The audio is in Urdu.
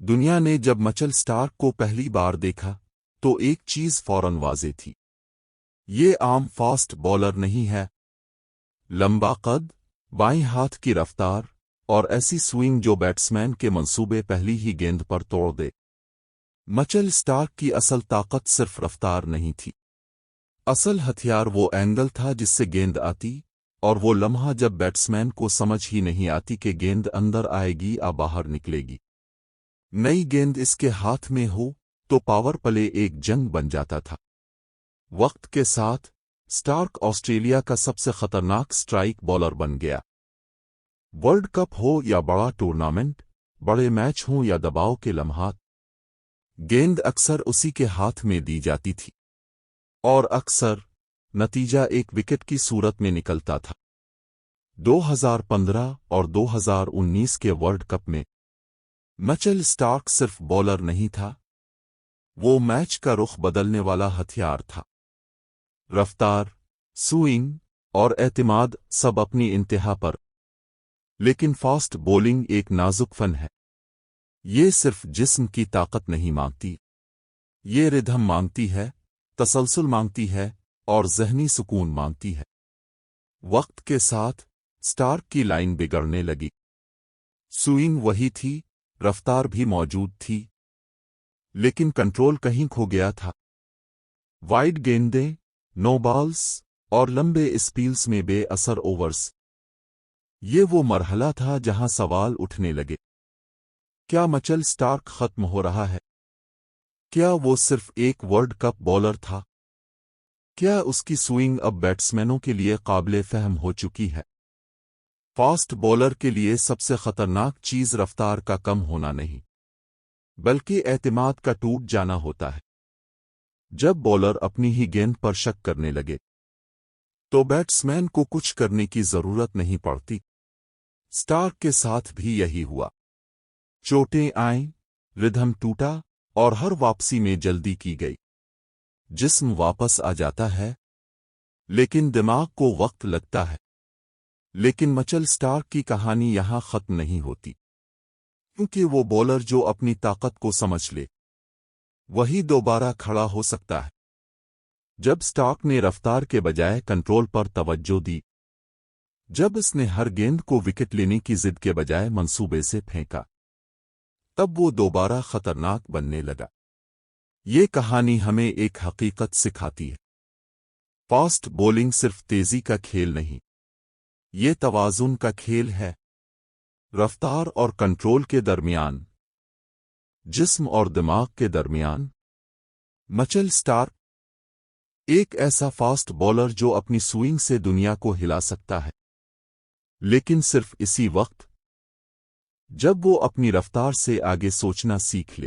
دنیا نے جب مچل سٹارک کو پہلی بار دیکھا تو ایک چیز فوراً واضح تھی۔ یہ عام فاسٹ بولر نہیں ہے۔ لمبا قد، بائیں ہاتھ کی رفتار اور ایسی سوئنگ جو بیٹسمین کے منصوبے پہلی ہی گیند پر توڑ دے۔ مچل سٹارک کی اصل طاقت صرف رفتار نہیں تھی۔ اصل ہتھیار وہ اینگل تھا جس سے گیند آتی، اور وہ لمحہ جب بیٹسمین کو سمجھ ہی نہیں آتی کہ گیند اندر آئے گی یا باہر نکلے گی۔ نئی گیند اس کے ہاتھ میں ہو تو پاور پلے ایک جنگ بن جاتا تھا۔ وقت کے ساتھ سٹارک آسٹریلیا کا سب سے خطرناک سٹرائک بولر بن گیا۔ ورلڈ کپ ہو یا بڑا ٹورنامنٹ، بڑے میچ ہوں یا دباؤ کے لمحات، گیند اکثر اسی کے ہاتھ میں دی جاتی تھی، اور اکثر نتیجہ ایک وکٹ کی صورت میں نکلتا تھا۔ 2015 اور 2019 کے ورلڈ کپ میں مچل سٹارک صرف بولر نہیں تھا، وہ میچ کا رخ بدلنے والا ہتھیار تھا۔ رفتار، سوئنگ اور اعتماد سب اپنی انتہا پر، لیکن فاسٹ بولنگ ایک نازک فن ہے۔ یہ صرف جسم کی طاقت نہیں مانگتی، یہ ردھم مانگتی ہے، تسلسل مانگتی ہے اور ذہنی سکون مانگتی ہے۔ وقت کے ساتھ سٹارک کی لائن بگڑنے لگی۔ سوئنگ وہی تھی، رفتار بھی موجود تھی، لیکن کنٹرول کہیں کھو گیا تھا۔ وائڈ گیندیں، نو بالز اور لمبے اسپیلز میں بے اثر اوورز، یہ وہ مرحلہ تھا جہاں سوال اٹھنے لگے۔ کیا مچل سٹارک ختم ہو رہا ہے؟ کیا وہ صرف ایک ورلڈ کپ بولر تھا؟ کیا اس کی سوئنگ اب بیٹسمینوں کے لیے قابل فہم ہو چکی ہے؟ فاسٹ بولر کے لیے سب سے خطرناک چیز رفتار کا کم ہونا نہیں، بلکہ اعتماد کا ٹوٹ جانا ہوتا ہے۔ جب بولر اپنی ہی گیند پر شک کرنے لگے تو بیٹسمین کو کچھ کرنے کی ضرورت نہیں پڑتی۔ سٹارک کے ساتھ بھی یہی ہوا۔ چوٹیں آئیں، ردھم ٹوٹا اور ہر واپسی میں جلدی کی گئی۔ جسم واپس آ جاتا ہے، لیکن دماغ کو وقت لگتا ہے۔ لیکن مچل سٹارک کی کہانی یہاں ختم نہیں ہوتی، کیونکہ وہ بولر جو اپنی طاقت کو سمجھ لے وہی دوبارہ کھڑا ہو سکتا ہے۔ جب سٹارک نے رفتار کے بجائے کنٹرول پر توجہ دی، جب اس نے ہر گیند کو وکٹ لینے کی ضد کے بجائے منصوبے سے پھینکا، تب وہ دوبارہ خطرناک بننے لگا۔ یہ کہانی ہمیں ایک حقیقت سکھاتی ہے۔ فاسٹ بولنگ صرف تیزی کا کھیل نہیں، یہ توازن کا کھیل ہے۔ رفتار اور کنٹرول کے درمیان، جسم اور دماغ کے درمیان۔ مچل سٹارک ایک ایسا فاسٹ بولر جو اپنی سوئنگ سے دنیا کو ہلا سکتا ہے، لیکن صرف اسی وقت جب وہ اپنی رفتار سے آگے سوچنا سیکھ لے۔